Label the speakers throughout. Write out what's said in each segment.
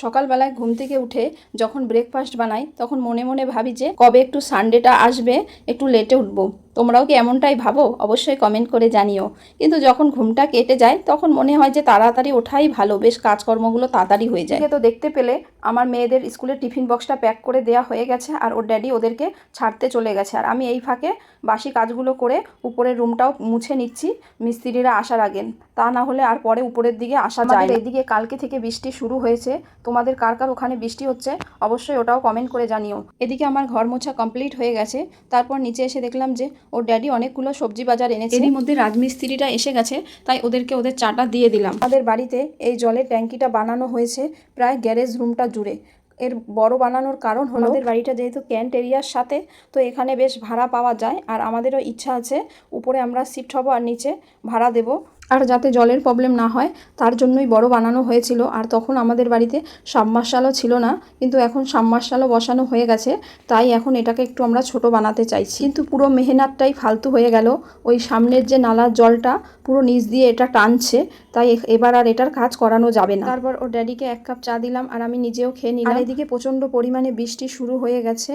Speaker 1: সকালবেলায় ঘুম থেকে উঠে যখন ব্রেকফাস্ট বানাই তখন মনে মনে ভাবি যে কবে একটু সানডেটা আসবে, একটু লেটে উঠবো। তোমরাও কি এমনটাই ভাবো? অবশ্যই কমেন্ট করে জানিও। কিন্তু যখন ঘুমটা কেটে যায় তখন মনে হয় যে তাড়াতাড়ি ওঠাই ভালো, বেশ কাজকর্মগুলো তাড়াতাড়ি হয়ে যায়। তো দেখতে পেলে আমার মেয়েদের স্কুলের টিফিন বক্সটা প্যাক করে দেওয়া হয়ে গেছে আর ওর ড্যাডি ওদেরকে ছাড়তে চলে গেছে, আর আমি এই ফাঁকে বাসি কাজগুলো করে উপরের রুমটাও মুছে নিচ্ছি মিস্ত্রিরা আসার আগে, তা না হলে আর পরে উপরের দিকে আসা যায় না। এদিকে কালকে থেকে বৃষ্টি শুরু হয়েছে, তোমাদের কার কার ওখানে বৃষ্টি হচ্ছে অবশ্যই ওটাও কমেন্ট করে জানিও। এদিকে আমার ঘর মোছা কমপ্লিট হয়ে গেছে, তারপর নিচে এসে দেখলাম যে ওর ড্যাডি অনেকগুলো সবজি বাজার এনেছে। এরই মধ্যে রাজমিস্ত্রিটা এসে গেছে, তাই ওদেরকে ওদের চাটা দিয়ে দিলাম। আমাদের বাড়িতে এই জলের ট্যাঙ্কিটা বানানো হয়েছে প্রায় গ্যারেজ রুমটা জুড়ে। এর বড় বানানোর কারণ হলো আমাদের বাড়িটা যেহেতু ক্যান্ট এরিয়ার সাথে, তো এখানে বেশ ভাড়া পাওয়া যায়, আর আমাদেরও ইচ্ছা আছে উপরে আমরা শিফট হব আর নিচে ভাড়া দেব, আর যাতে জলের প্রবলেম না হয় তার জন্যই বড় বানানো হয়েছিল। আর তখন আমাদের বাড়িতে সাবমার্শালও ছিল না, কিন্তু এখন সাবমার্শালও বসানো হয়ে গেছে, তাই এখন এটাকে একটু আমরা ছোট বানাতে চাইছি। কিন্তু পুরো মেহনতটাই ফালতু হয়ে গেল, ওই সামনের যে নালার জলটা পুরো নিচ দিয়ে এটা টানছে, তাই এবার আর এটার কাজ করানো যাবে না। তারপর ওর ড্যাডিকে 1 কাপ চা দিলাম আর আমি নিজেও খেয়ে নিলাম। আর এদিকে প্রচণ্ড পরিমাণে বৃষ্টি শুরু হয়ে গেছে,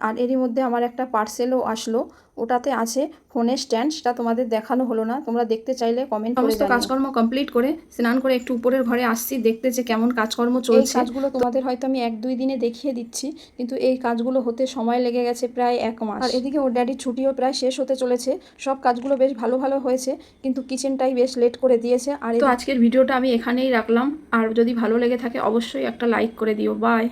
Speaker 1: আর এরই মধ্যে আমার একটা পার্সেলও আসলো, ওটাতে আছে ফোনের স্ট্যান্ড, সেটা তোমাদের দেখানো হলো না, তোমরা দেখতে চাইলে কমেন্ট করে জানিও। কাজকর্ম কমপ্লিট করে স্নান করে একটু উপরের ঘরে আসছি দেখতে যে কেমন কাজকর্ম চলছে। এই কাজগুলো তোমাদের হয়তো আমি 1-2 দিনে দেখিয়ে দিচ্ছি, কিন্তু এই কাজগুলো হতে সময় লেগে গেছে প্রায় 1 মাস। আর এদিকে ওর ড্যাডির ছুটিও প্রায় শেষ হতে চলেছে, সব কাজগুলো বেশ ভালো ভালো হয়েছে, কিন্তু কিচেনটাই বেশ লেট করে দিয়েছে। আর তো আজকের ভিডিওটা আমি এখানেই রাখলাম, আর যদি ভালো লেগে থাকে অবশ্যই একটা লাইক করে দিও। বাই।